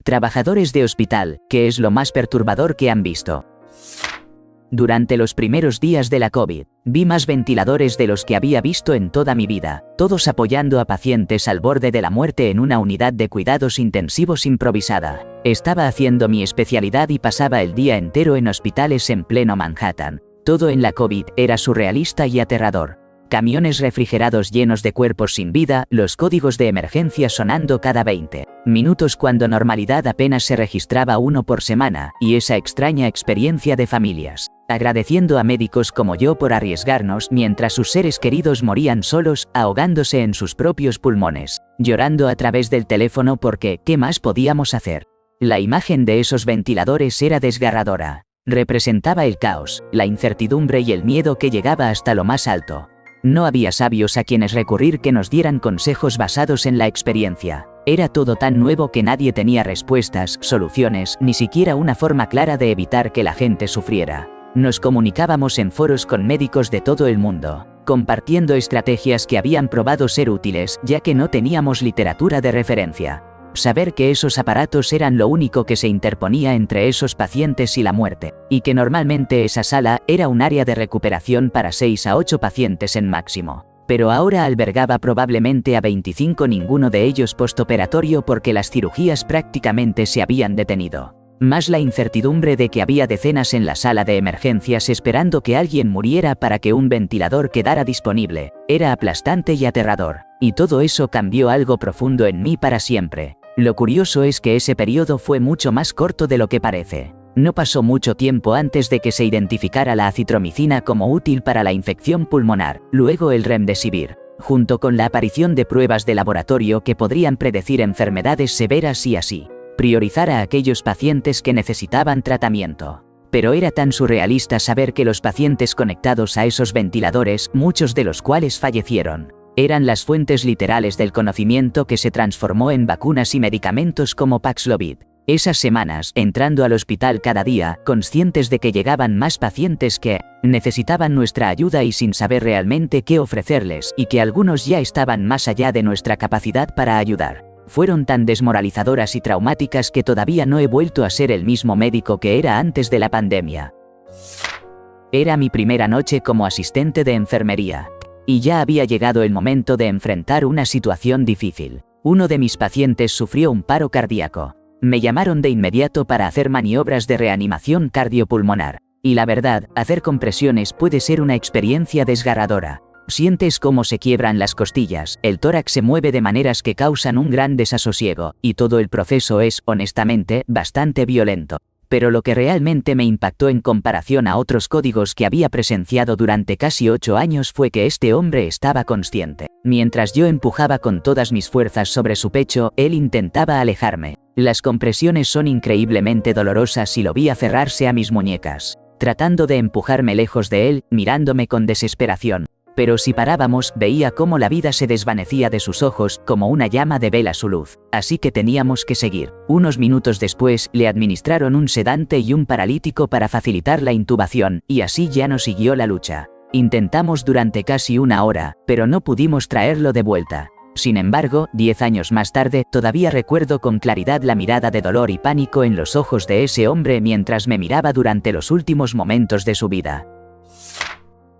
Trabajadores de hospital, ¿qué es lo más perturbador que han visto? Durante los primeros días de la COVID, vi más ventiladores de los que había visto en toda mi vida, todos apoyando a pacientes al borde de la muerte en una unidad de cuidados intensivos improvisada. Estaba haciendo mi especialidad y pasaba el día entero en hospitales en pleno Manhattan. Todo en la COVID era surrealista y aterrador. Camiones refrigerados llenos de cuerpos sin vida, los códigos de emergencia sonando cada 20 minutos cuando normalidad apenas se registraba uno por semana, y esa extraña experiencia de familias, agradeciendo a médicos como yo por arriesgarnos mientras sus seres queridos morían solos, ahogándose en sus propios pulmones, llorando a través del teléfono porque, ¿qué más podíamos hacer? La imagen de esos ventiladores era desgarradora. Representaba el caos, la incertidumbre y el miedo que llegaba hasta lo más alto. No había sabios a quienes recurrir que nos dieran consejos basados en la experiencia. Era todo tan nuevo que nadie tenía respuestas, soluciones, ni siquiera una forma clara de evitar que la gente sufriera. Nos comunicábamos en foros con médicos de todo el mundo, compartiendo estrategias que habían probado ser útiles, ya que no teníamos literatura de referencia. Saber que esos aparatos eran lo único que se interponía entre esos pacientes y la muerte, y que normalmente esa sala era un área de recuperación para 6 a 8 pacientes en máximo. Pero ahora albergaba probablemente a 25, ninguno de ellos postoperatorio porque las cirugías prácticamente se habían detenido. Más la incertidumbre de que había decenas en la sala de emergencias esperando que alguien muriera para que un ventilador quedara disponible, era aplastante y aterrador. Y todo eso cambió algo profundo en mí para siempre. Lo curioso es que ese periodo fue mucho más corto de lo que parece. No pasó mucho tiempo antes de que se identificara la acitromicina como útil para la infección pulmonar, luego el remdesivir, junto con la aparición de pruebas de laboratorio que podrían predecir enfermedades severas y así priorizar a aquellos pacientes que necesitaban tratamiento. Pero era tan surrealista saber que los pacientes conectados a esos ventiladores, muchos de los cuales fallecieron, eran las fuentes literales del conocimiento que se transformó en vacunas y medicamentos como Paxlovid. Esas semanas, entrando al hospital cada día, conscientes de que llegaban más pacientes que necesitaban nuestra ayuda y sin saber realmente qué ofrecerles, y que algunos ya estaban más allá de nuestra capacidad para ayudar. Fueron tan desmoralizadoras y traumáticas que todavía no he vuelto a ser el mismo médico que era antes de la pandemia. Era mi primera noche como asistente de enfermería. Y ya había llegado el momento de enfrentar una situación difícil. Uno de mis pacientes sufrió un paro cardíaco. Me llamaron de inmediato para hacer maniobras de reanimación cardiopulmonar. Y la verdad, hacer compresiones puede ser una experiencia desgarradora. Sientes cómo se quiebran las costillas, el tórax se mueve de maneras que causan un gran desasosiego, y todo el proceso es, honestamente, bastante violento. Pero lo que realmente me impactó en comparación a otros códigos que había presenciado durante casi 8 años fue que este hombre estaba consciente. Mientras yo empujaba con todas mis fuerzas sobre su pecho, él intentaba alejarme. Las compresiones son increíblemente dolorosas y lo vi aferrarse a mis muñecas, tratando de empujarme lejos de él, mirándome con desesperación. Pero si parábamos, veía cómo la vida se desvanecía de sus ojos, como una llama devela su luz. Así que teníamos que seguir. Unos minutos después, le administraron un sedante y un paralítico para facilitar la intubación, y así ya no siguió la lucha. Intentamos durante casi 1 hora, pero no pudimos traerlo de vuelta. Sin embargo, 10 años más tarde, todavía recuerdo con claridad la mirada de dolor y pánico en los ojos de ese hombre mientras me miraba durante los últimos momentos de su vida.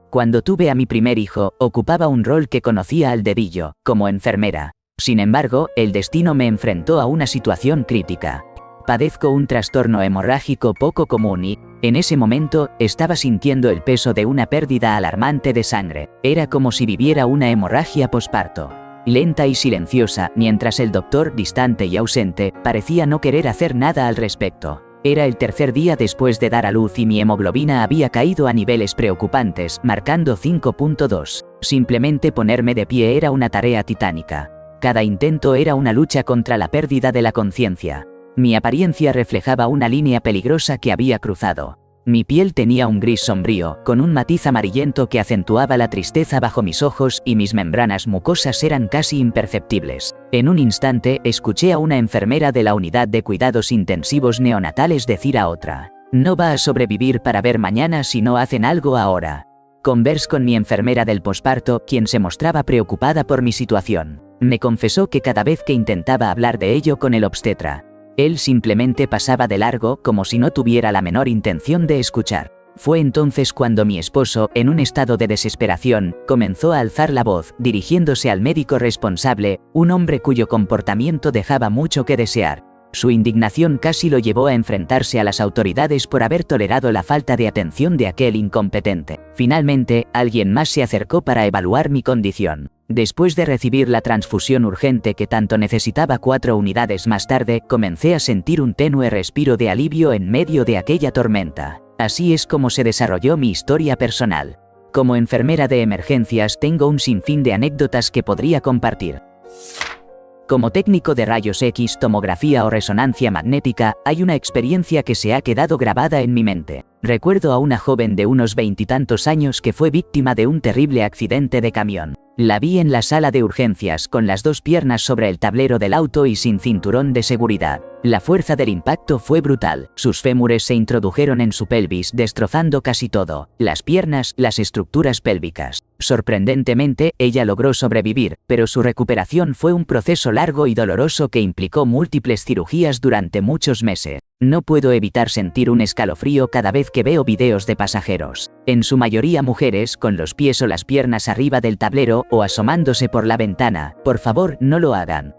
Cuando tuve a mi primer hijo, ocupaba un rol que conocía al dedillo, como enfermera. Sin embargo, el destino me enfrentó a una situación crítica. Padezco un trastorno hemorrágico poco común y, en ese momento, estaba sintiendo el peso de una pérdida alarmante de sangre. Era como si viviera una hemorragia posparto. Lenta y silenciosa, mientras el doctor, distante y ausente, parecía no querer hacer nada al respecto. Era el tercer día después de dar a luz y mi hemoglobina había caído a niveles preocupantes, marcando 5.2. Simplemente ponerme de pie era una tarea titánica. Cada intento era una lucha contra la pérdida de la conciencia. Mi apariencia reflejaba una línea peligrosa que había cruzado. Mi piel tenía un gris sombrío, con un matiz amarillento que acentuaba la tristeza bajo mis ojos y mis membranas mucosas eran casi imperceptibles. En un instante, escuché a una enfermera de la unidad de cuidados intensivos neonatales decir a otra: "No va a sobrevivir para ver mañana si no hacen algo ahora". Conversé con mi enfermera del posparto, quien se mostraba preocupada por mi situación. Me confesó que cada vez que intentaba hablar de ello con el obstetra, Él simplemente pasaba de largo como si no tuviera la menor intención de escuchar. Fue entonces cuando mi esposo, en un estado de desesperación, comenzó a alzar la voz, dirigiéndose al médico responsable, un hombre cuyo comportamiento dejaba mucho que desear. Su indignación casi lo llevó a enfrentarse a las autoridades por haber tolerado la falta de atención de aquel incompetente. Finalmente, alguien más se acercó para evaluar mi condición. Después de recibir la transfusión urgente que tanto necesitaba 4 unidades más tarde, comencé a sentir un tenue respiro de alivio en medio de aquella tormenta. Así es como se desarrolló mi historia personal. Como enfermera de emergencias tengo un sinfín de anécdotas que podría compartir. Como técnico de rayos X, tomografía o resonancia magnética, hay una experiencia que se ha quedado grabada en mi mente. Recuerdo a una joven de unos 20 y tantos años que fue víctima de un terrible accidente de camión. La vi en la sala de urgencias con las 2 piernas sobre el tablero del auto y sin cinturón de seguridad. La fuerza del impacto fue brutal. Sus fémures se introdujeron en su pelvis, destrozando casi todo: las piernas, las estructuras pélvicas. Sorprendentemente, ella logró sobrevivir, pero su recuperación fue un proceso largo y doloroso que implicó múltiples cirugías durante muchos meses. No puedo evitar sentir un escalofrío cada vez que veo videos de pasajeros, en su mayoría mujeres, con los pies o las piernas arriba del tablero o asomándose por la ventana. Por favor, no lo hagan.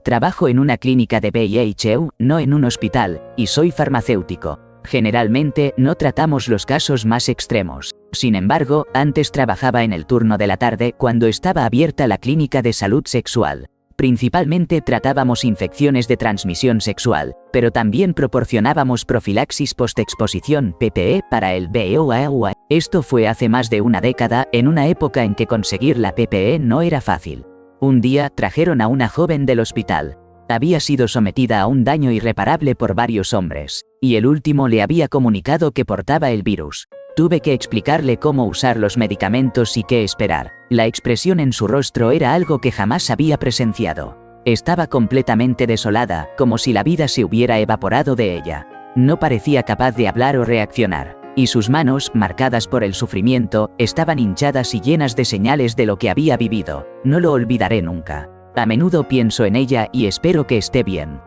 Trabajo en una clínica de VIH, no en un hospital, y soy farmacéutico. Generalmente, no tratamos los casos más extremos. Sin embargo, antes trabajaba en el turno de la tarde cuando estaba abierta la clínica de salud sexual. Principalmente tratábamos infecciones de transmisión sexual, pero también proporcionábamos profilaxis postexposición (PPE) para el VIH. Esto fue hace más de una década, en una época en que conseguir la PPE no era fácil. Un día trajeron a una joven del hospital. Había sido sometida a un daño irreparable por varios hombres, y el último le había comunicado que portaba el virus. Tuve que explicarle cómo usar los medicamentos y qué esperar. La expresión en su rostro era algo que jamás había presenciado. Estaba completamente desolada, como si la vida se hubiera evaporado de ella. No parecía capaz de hablar o reaccionar, y sus manos, marcadas por el sufrimiento, estaban hinchadas y llenas de señales de lo que había vivido. No lo olvidaré nunca. A menudo pienso en ella y espero que esté bien.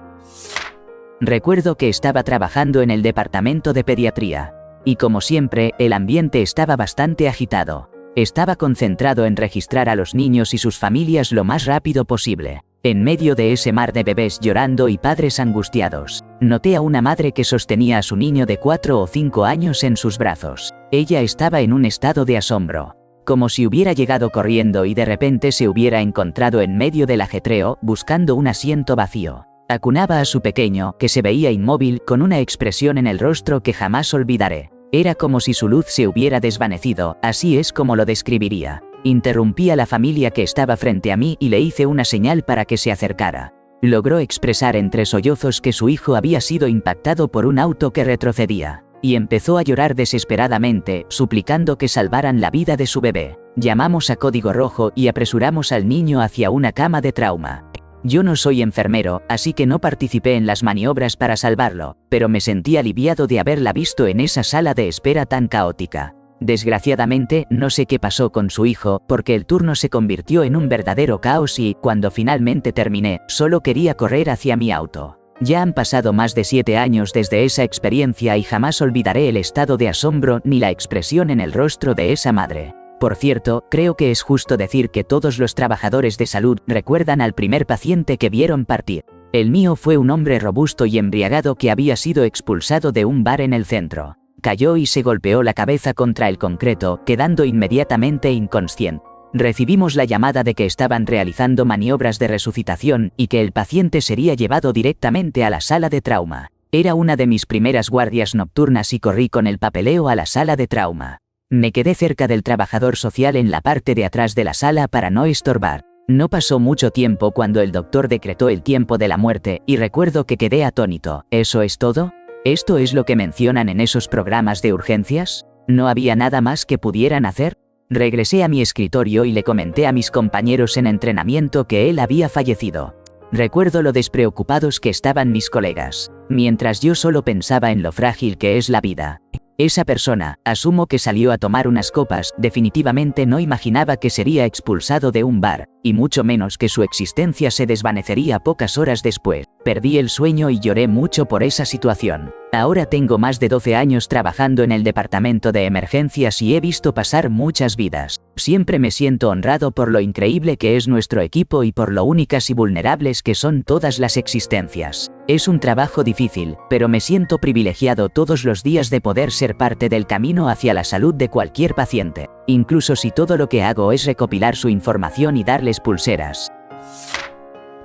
Recuerdo que estaba trabajando en el departamento de pediatría. Y como siempre, el ambiente estaba bastante agitado. Estaba concentrado en registrar a los niños y sus familias lo más rápido posible. En medio de ese mar de bebés llorando y padres angustiados, noté a una madre que sostenía a su niño de 4 o 5 años en sus brazos. Ella estaba en un estado de asombro, como si hubiera llegado corriendo y de repente se hubiera encontrado en medio del ajetreo, buscando un asiento vacío. Acunaba a su pequeño, que se veía inmóvil, con una expresión en el rostro que jamás olvidaré. Era como si su luz se hubiera desvanecido, así es como lo describiría. Interrumpí a la familia que estaba frente a mí y le hice una señal para que se acercara. Logró expresar entre sollozos que su hijo había sido impactado por un auto que retrocedía, y empezó a llorar desesperadamente, suplicando que salvaran la vida de su bebé. Llamamos a Código Rojo y apresuramos al niño hacia una cama de trauma. Yo no soy enfermero, así que no participé en las maniobras para salvarlo, pero me sentí aliviado de haberla visto en esa sala de espera tan caótica. Desgraciadamente, no sé qué pasó con su hijo, porque el turno se convirtió en un verdadero caos y, cuando finalmente terminé, solo quería correr hacia mi auto. Ya han pasado más de 7 años desde esa experiencia y jamás olvidaré el estado de asombro ni la expresión en el rostro de esa madre. Por cierto, creo que es justo decir que todos los trabajadores de salud recuerdan al primer paciente que vieron partir. El mío fue un hombre robusto y embriagado que había sido expulsado de un bar en el centro. Cayó y se golpeó la cabeza contra el concreto, quedando inmediatamente inconsciente. Recibimos la llamada de que estaban realizando maniobras de resucitación y que el paciente sería llevado directamente a la sala de trauma. Era una de mis primeras guardias nocturnas y corrí con el papeleo a la sala de trauma. Me quedé cerca del trabajador social en la parte de atrás de la sala para no estorbar. No pasó mucho tiempo cuando el doctor decretó el tiempo de la muerte y recuerdo que quedé atónito. ¿Eso es todo? ¿Esto es lo que mencionan en esos programas de urgencias? ¿No había nada más que pudieran hacer? Regresé a mi escritorio y le comenté a mis compañeros en entrenamiento que él había fallecido. Recuerdo lo despreocupados que estaban mis colegas, mientras yo solo pensaba en lo frágil que es la vida. Esa persona, asumo que salió a tomar unas copas, definitivamente no imaginaba que sería expulsado de un bar, y mucho menos que su existencia se desvanecería pocas horas después. Perdí el sueño y lloré mucho por esa situación. Ahora tengo más de 12 años trabajando en el departamento de emergencias y he visto pasar muchas vidas. Siempre me siento honrado por lo increíble que es nuestro equipo y por lo únicas y vulnerables que son todas las existencias. Es un trabajo difícil, pero me siento privilegiado todos los días de poder ser parte del camino hacia la salud de cualquier paciente, incluso si todo lo que hago es recopilar su información y darles pulseras.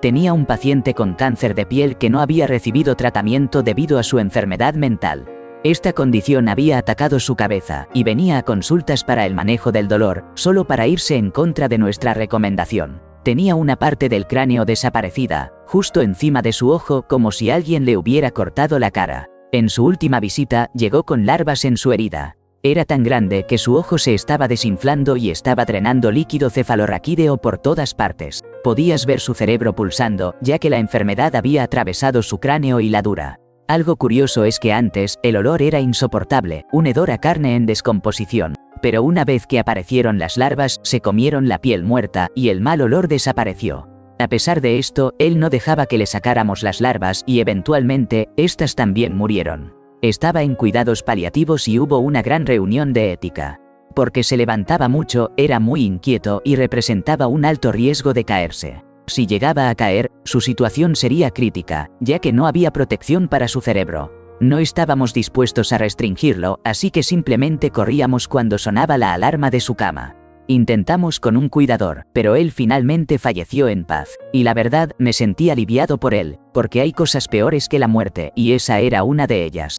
Tenía un paciente con cáncer de piel que no había recibido tratamiento debido a su enfermedad mental. Esta condición había atacado su cabeza y venía a consultas para el manejo del dolor, solo para irse en contra de nuestra recomendación. Tenía una parte del cráneo desaparecida, justo encima de su ojo, como si alguien le hubiera cortado la cara. En su última visita, llegó con larvas en su herida. Era tan grande que su ojo se estaba desinflando y estaba drenando líquido cefalorraquídeo por todas partes. Podías ver su cerebro pulsando, ya que la enfermedad había atravesado su cráneo y la dura. Algo curioso es que antes, el olor era insoportable, un hedor a carne en descomposición. Pero una vez que aparecieron las larvas, se comieron la piel muerta y el mal olor desapareció. A pesar de esto, él no dejaba que le sacáramos las larvas y eventualmente, estas también murieron. Estaba en cuidados paliativos y hubo una gran reunión de ética. Porque se levantaba mucho, era muy inquieto y representaba un alto riesgo de caerse. Si llegaba a caer, su situación sería crítica, ya que no había protección para su cerebro. No estábamos dispuestos a restringirlo, así que simplemente corríamos cuando sonaba la alarma de su cama. Intentamos con un cuidador, pero él finalmente falleció en paz. Y la verdad, me sentí aliviado por él, porque hay cosas peores que la muerte, y esa era una de ellas.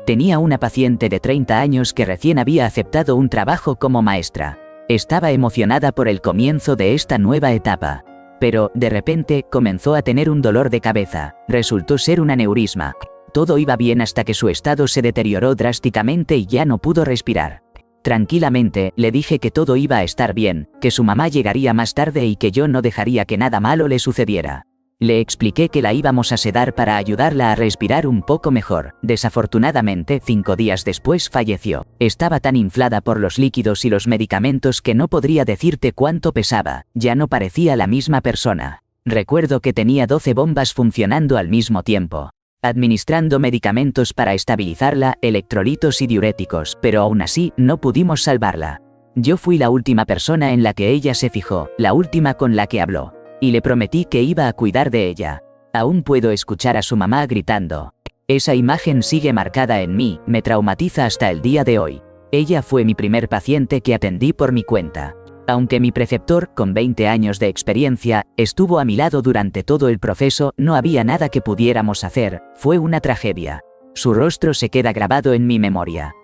Tenía una paciente de 30 años que recién había aceptado un trabajo como maestra. Estaba emocionada por el comienzo de esta nueva etapa. Pero, de repente, comenzó a tener un dolor de cabeza. Resultó ser un aneurisma. Todo iba bien hasta que su estado se deterioró drásticamente y ya no pudo respirar. Tranquilamente, le dije que todo iba a estar bien, que su mamá llegaría más tarde y que yo no dejaría que nada malo le sucediera. Le expliqué que la íbamos a sedar para ayudarla a respirar un poco mejor. Desafortunadamente, 5 días después falleció. Estaba tan inflada por los líquidos y los medicamentos que no podría decirte cuánto pesaba. Ya no parecía la misma persona. Recuerdo que tenía 12 bombas funcionando al mismo tiempo, administrando medicamentos para estabilizarla, electrolitos y diuréticos, pero aún así, no pudimos salvarla. Yo fui la última persona en la que ella se fijó, la última con la que habló. Y le prometí que iba a cuidar de ella. Aún puedo escuchar a su mamá gritando. Esa imagen sigue marcada en mí, me traumatiza hasta el día de hoy. Ella fue mi primer paciente que atendí por mi cuenta. Aunque mi preceptor, con 20 años de experiencia, estuvo a mi lado durante todo el proceso, no había nada que pudiéramos hacer, fue una tragedia. Su rostro se queda grabado en mi memoria.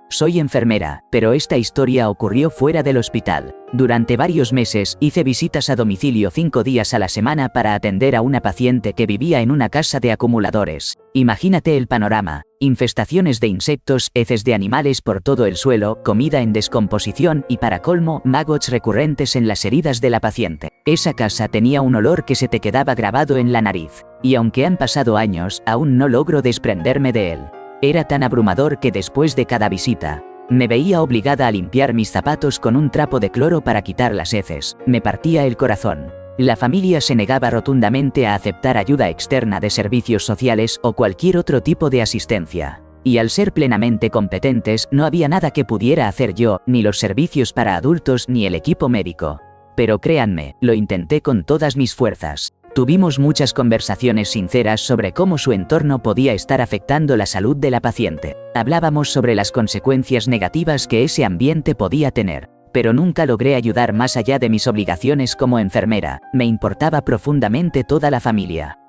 Soy enfermera, pero esta historia ocurrió fuera del hospital. Durante varios meses, hice visitas a domicilio 5 días a la semana para atender a una paciente que vivía en una casa de acumuladores. Imagínate el panorama: infestaciones de insectos, heces de animales por todo el suelo, comida en descomposición y, para colmo, maggots recurrentes en las heridas de la paciente. Esa casa tenía un olor que se te quedaba grabado en la nariz. Y aunque han pasado años, aún no logro desprenderme de él. Era tan abrumador que después de cada visita, me veía obligada a limpiar mis zapatos con un trapo de cloro para quitar las heces. Me partía el corazón. La familia se negaba rotundamente a aceptar ayuda externa de servicios sociales o cualquier otro tipo de asistencia. Y al ser plenamente competentes, no había nada que pudiera hacer yo, ni los servicios para adultos ni el equipo médico. Pero créanme, lo intenté con todas mis fuerzas. Tuvimos muchas conversaciones sinceras sobre cómo su entorno podía estar afectando la salud de la paciente. Hablábamos sobre las consecuencias negativas que ese ambiente podía tener. Pero nunca logré ayudar más allá de mis obligaciones como enfermera. Me importaba profundamente toda la familia.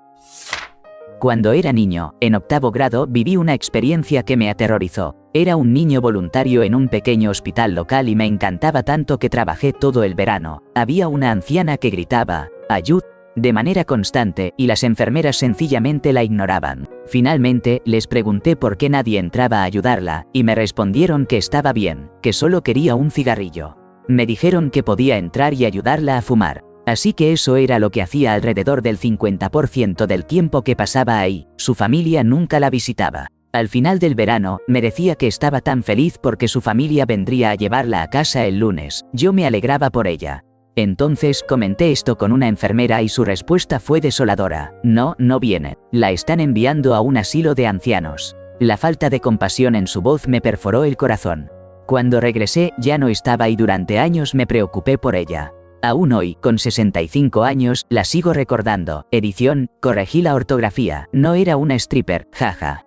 Cuando era niño, en 8º grado, viví una experiencia que me aterrorizó. Era un niño voluntario en un pequeño hospital local y me encantaba tanto que trabajé todo el verano. Había una anciana que gritaba «¡Ayud!» de manera constante, y las enfermeras sencillamente la ignoraban. Finalmente, les pregunté por qué nadie entraba a ayudarla, y me respondieron que estaba bien, que solo quería un cigarrillo. Me dijeron que podía entrar y ayudarla a fumar. Así que eso era lo que hacía alrededor del 50% del tiempo que pasaba ahí. Su familia nunca la visitaba. Al final del verano, me decía que estaba tan feliz porque su familia vendría a llevarla a casa el lunes. Yo me alegraba por ella. Entonces comenté esto con una enfermera y su respuesta fue desoladora. No, no viene. La están enviando a un asilo de ancianos. La falta de compasión en su voz me perforó el corazón. Cuando regresé ya no estaba y durante años me preocupé por ella. Aún hoy, con 65 años, la sigo recordando. Edición, corregí la ortografía. No era una stripper, jaja.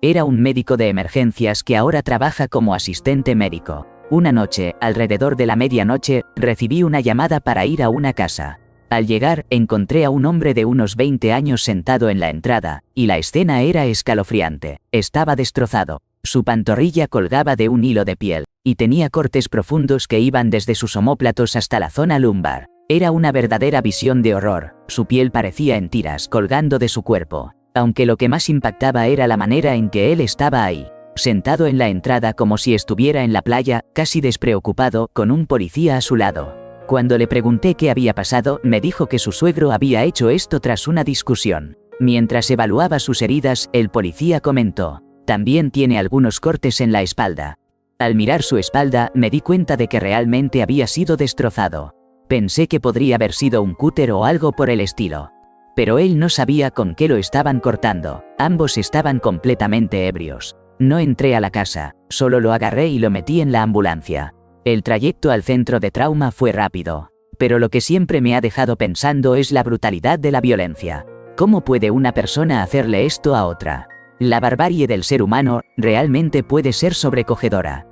Era un médico de emergencias que ahora trabaja como asistente médico. Una noche, alrededor de la medianoche, recibí una llamada para ir a una casa. Al llegar, encontré a un hombre de unos 20 años sentado en la entrada, y la escena era escalofriante. Estaba destrozado. Su pantorrilla colgaba de un hilo de piel, y tenía cortes profundos que iban desde sus omóplatos hasta la zona lumbar. Era una verdadera visión de horror. Su piel parecía en tiras colgando de su cuerpo, aunque lo que más impactaba era la manera en que él estaba ahí, sentado en la entrada como si estuviera en la playa, casi despreocupado, con un policía a su lado. Cuando le pregunté qué había pasado, me dijo que su suegro había hecho esto tras una discusión. Mientras evaluaba sus heridas, el policía comentó: también tiene algunos cortes en la espalda. Al mirar su espalda, me di cuenta de que realmente había sido destrozado. Pensé que podría haber sido un cúter o algo por el estilo. Pero él no sabía con qué lo estaban cortando. Ambos estaban completamente ebrios. No entré a la casa, solo lo agarré y lo metí en la ambulancia. El trayecto al centro de trauma fue rápido. Pero lo que siempre me ha dejado pensando es la brutalidad de la violencia. ¿Cómo puede una persona hacerle esto a otra? La barbarie del ser humano realmente puede ser sobrecogedora.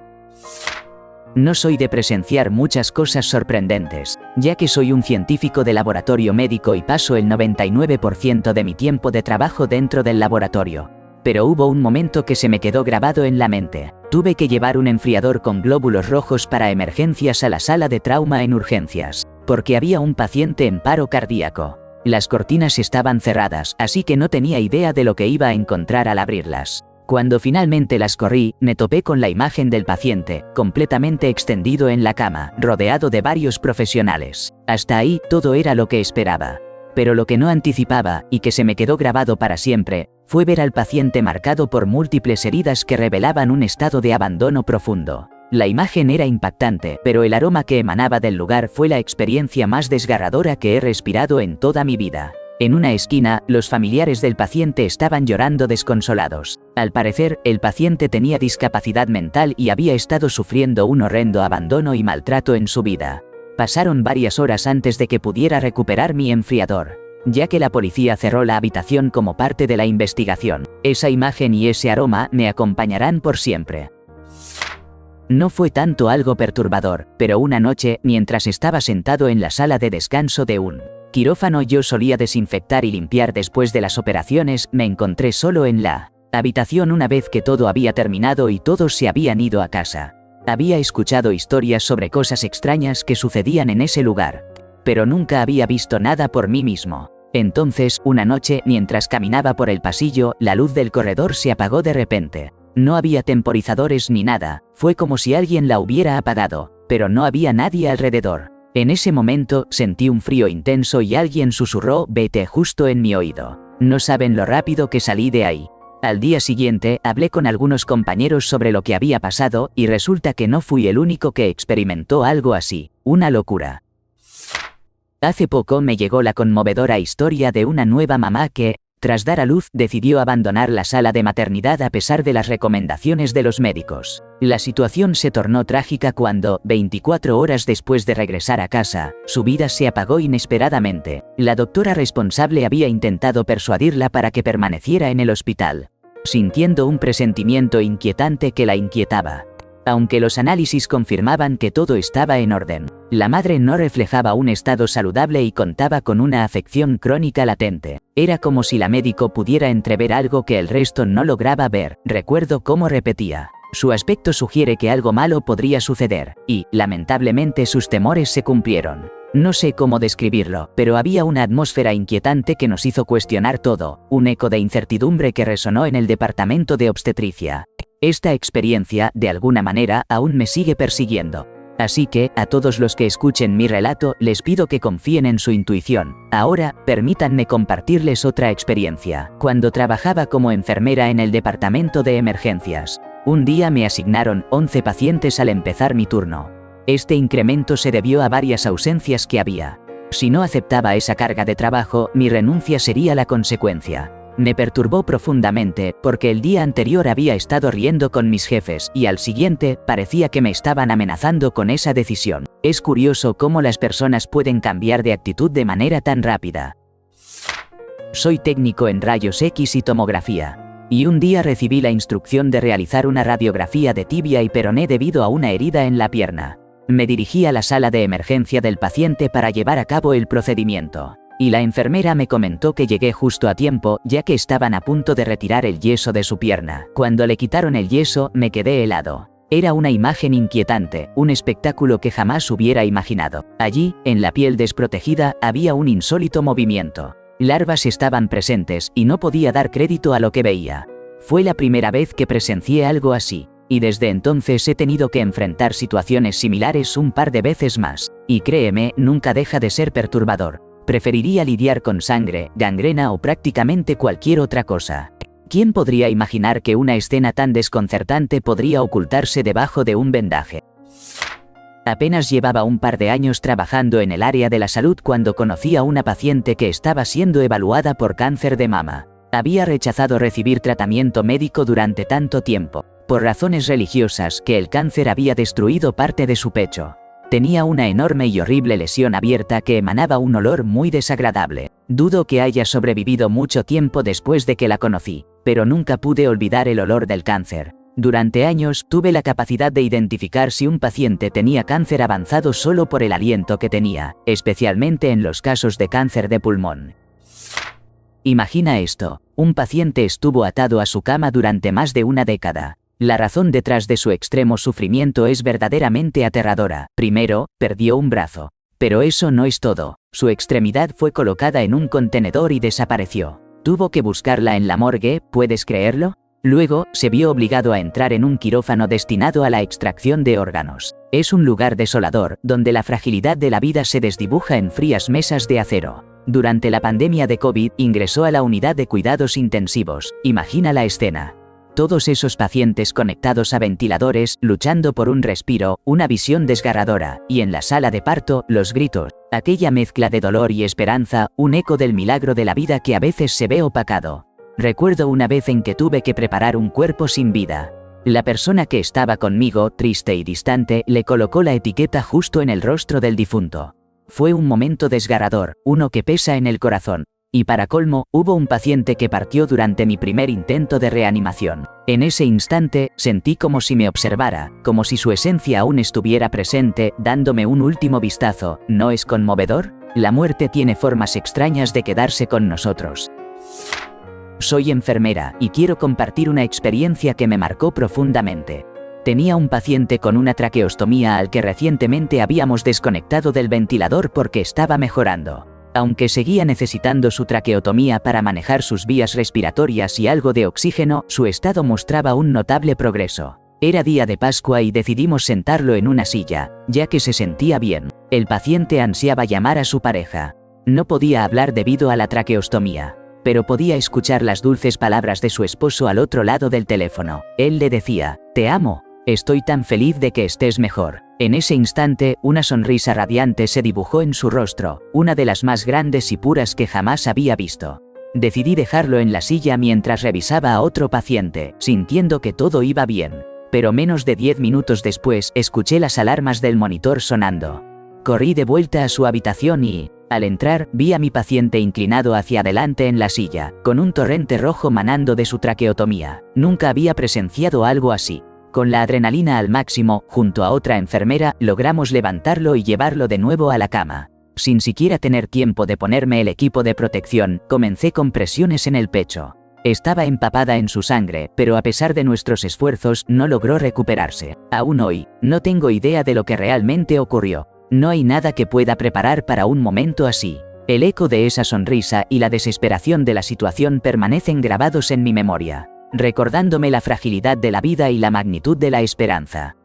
No soy de presenciar muchas cosas sorprendentes, ya que soy un científico de laboratorio médico y paso el 99% de mi tiempo de trabajo dentro del laboratorio. Pero hubo un momento que se me quedó grabado en la mente. Tuve que llevar un enfriador con glóbulos rojos para emergencias a la sala de trauma en urgencias, porque había un paciente en paro cardíaco. Las cortinas estaban cerradas, así que no tenía idea de lo que iba a encontrar al abrirlas. Cuando finalmente las corrí, me topé con la imagen del paciente, completamente extendido en la cama, rodeado de varios profesionales. Hasta ahí, todo era lo que esperaba. Pero lo que no anticipaba, y que se me quedó grabado para siempre, fue ver al paciente marcado por múltiples heridas que revelaban un estado de abandono profundo. La imagen era impactante, pero el aroma que emanaba del lugar fue la experiencia más desgarradora que he respirado en toda mi vida. En una esquina, los familiares del paciente estaban llorando desconsolados. Al parecer, el paciente tenía discapacidad mental y había estado sufriendo un horrendo abandono y maltrato en su vida. Pasaron varias horas antes de que pudiera recuperar mi enfriador, ya que la policía cerró la habitación como parte de la investigación. Esa imagen y ese aroma me acompañarán por siempre. No fue tanto algo perturbador, pero una noche, mientras estaba sentado en la sala de descanso de un quirófano yo solía desinfectar y limpiar después de las operaciones, me encontré solo en la habitación una vez que todo había terminado y todos se habían ido a casa. Había escuchado historias sobre cosas extrañas que sucedían en ese lugar, pero nunca había visto nada por mí mismo. Entonces, una noche, mientras caminaba por el pasillo, la luz del corredor se apagó de repente. No había temporizadores ni nada, fue como si alguien la hubiera apagado, pero no había nadie alrededor. En ese momento, sentí un frío intenso y alguien susurró «vete» justo en mi oído. No saben lo rápido que salí de ahí. Al día siguiente, hablé con algunos compañeros sobre lo que había pasado, y resulta que no fui el único que experimentó algo así. Una locura. Hace poco me llegó la conmovedora historia de una nueva mamá que, tras dar a luz, decidió abandonar la sala de maternidad a pesar de las recomendaciones de los médicos. La situación se tornó trágica cuando, 24 horas después de regresar a casa, su vida se apagó inesperadamente. La doctora responsable había intentado persuadirla para que permaneciera en el hospital, sintiendo un presentimiento inquietante que la inquietaba. Aunque los análisis confirmaban que todo estaba en orden, la madre no reflejaba un estado saludable y contaba con una afección crónica latente. Era como si la médico pudiera entrever algo que el resto no lograba ver. Recuerdo cómo repetía: su aspecto sugiere que algo malo podría suceder, y, lamentablemente, sus temores se cumplieron. No sé cómo describirlo, pero había una atmósfera inquietante que nos hizo cuestionar todo, un eco de incertidumbre que resonó en el departamento de obstetricia. Esta experiencia, de alguna manera, aún me sigue persiguiendo. Así que, a todos los que escuchen mi relato, les pido que confíen en su intuición. Ahora, permítanme compartirles otra experiencia. Cuando trabajaba como enfermera en el departamento de emergencias, un día me asignaron 11 pacientes al empezar mi turno. Este incremento se debió a varias ausencias que había. Si no aceptaba esa carga de trabajo, mi renuncia sería la consecuencia. Me perturbó profundamente, porque el día anterior había estado riendo con mis jefes, y al siguiente, parecía que me estaban amenazando con esa decisión. Es curioso cómo las personas pueden cambiar de actitud de manera tan rápida. Soy técnico en rayos X y tomografía. Y un día recibí la instrucción de realizar una radiografía de tibia y peroné debido a una herida en la pierna. Me dirigí a la sala de emergencia del paciente para llevar a cabo el procedimiento. Y la enfermera me comentó que llegué justo a tiempo, ya que estaban a punto de retirar el yeso de su pierna. Cuando le quitaron el yeso, me quedé helado. Era una imagen inquietante, un espectáculo que jamás hubiera imaginado. Allí, en la piel desprotegida, había un insólito movimiento. Larvas estaban presentes, y no podía dar crédito a lo que veía. Fue la primera vez que presencié algo así. Y desde entonces he tenido que enfrentar situaciones similares un par de veces más. Y créeme, nunca deja de ser perturbador. Preferiría lidiar con sangre, gangrena o prácticamente cualquier otra cosa. ¿Quién podría imaginar que una escena tan desconcertante podría ocultarse debajo de un vendaje? Apenas llevaba un par de años trabajando en el área de la salud cuando conocí a una paciente que estaba siendo evaluada por cáncer de mama. Había rechazado recibir tratamiento médico durante tanto tiempo, por razones religiosas, que el cáncer había destruido parte de su pecho. Tenía una enorme y horrible lesión abierta que emanaba un olor muy desagradable. Dudo que haya sobrevivido mucho tiempo después de que la conocí, pero nunca pude olvidar el olor del cáncer. Durante años tuve la capacidad de identificar si un paciente tenía cáncer avanzado solo por el aliento que tenía, especialmente en los casos de cáncer de pulmón. Imagina esto, un paciente estuvo atado a su cama durante más de una década. La razón detrás de su extremo sufrimiento es verdaderamente aterradora. Primero, perdió un brazo. Pero eso no es todo. Su extremidad fue colocada en un contenedor y desapareció. Tuvo que buscarla en la morgue, ¿puedes creerlo? Luego, se vio obligado a entrar en un quirófano destinado a la extracción de órganos. Es un lugar desolador, donde la fragilidad de la vida se desdibuja en frías mesas de acero. Durante la pandemia de COVID, ingresó a la unidad de cuidados intensivos. Imagina la escena. Todos esos pacientes conectados a ventiladores, luchando por un respiro, una visión desgarradora, y en la sala de parto, los gritos, aquella mezcla de dolor y esperanza, un eco del milagro de la vida que a veces se ve opacado. Recuerdo una vez en que tuve que preparar un cuerpo sin vida. La persona que estaba conmigo, triste y distante, le colocó la etiqueta justo en el rostro del difunto. Fue un momento desgarrador, uno que pesa en el corazón. Y para colmo, hubo un paciente que partió durante mi primer intento de reanimación. En ese instante, sentí como si me observara, como si su esencia aún estuviera presente, dándome un último vistazo. ¿No es conmovedor? La muerte tiene formas extrañas de quedarse con nosotros. Soy enfermera, y quiero compartir una experiencia que me marcó profundamente. Tenía un paciente con una traqueostomía al que recientemente habíamos desconectado del ventilador porque estaba mejorando. Aunque seguía necesitando su traqueotomía para manejar sus vías respiratorias y algo de oxígeno, su estado mostraba un notable progreso. Era día de Pascua y decidimos sentarlo en una silla, ya que se sentía bien. El paciente ansiaba llamar a su pareja. No podía hablar debido a la traqueostomía, pero podía escuchar las dulces palabras de su esposo al otro lado del teléfono. Él le decía, «Te amo. Estoy tan feliz de que estés mejor». En ese instante, una sonrisa radiante se dibujó en su rostro, una de las más grandes y puras que jamás había visto. Decidí dejarlo en la silla mientras revisaba a otro paciente, sintiendo que todo iba bien. Pero menos de 10 minutos después, escuché las alarmas del monitor sonando. Corrí de vuelta a su habitación y, al entrar, vi a mi paciente inclinado hacia adelante en la silla, con un torrente rojo manando de su traqueotomía. Nunca había presenciado algo así. Con la adrenalina al máximo, junto a otra enfermera, logramos levantarlo y llevarlo de nuevo a la cama. Sin siquiera tener tiempo de ponerme el equipo de protección, comencé con presiones en el pecho. Estaba empapada en su sangre, pero a pesar de nuestros esfuerzos, no logró recuperarse. Aún hoy, no tengo idea de lo que realmente ocurrió. No hay nada que pueda preparar para un momento así. El eco de esa sonrisa y la desesperación de la situación permanecen grabados en mi memoria, recordándome la fragilidad de la vida y la magnitud de la esperanza.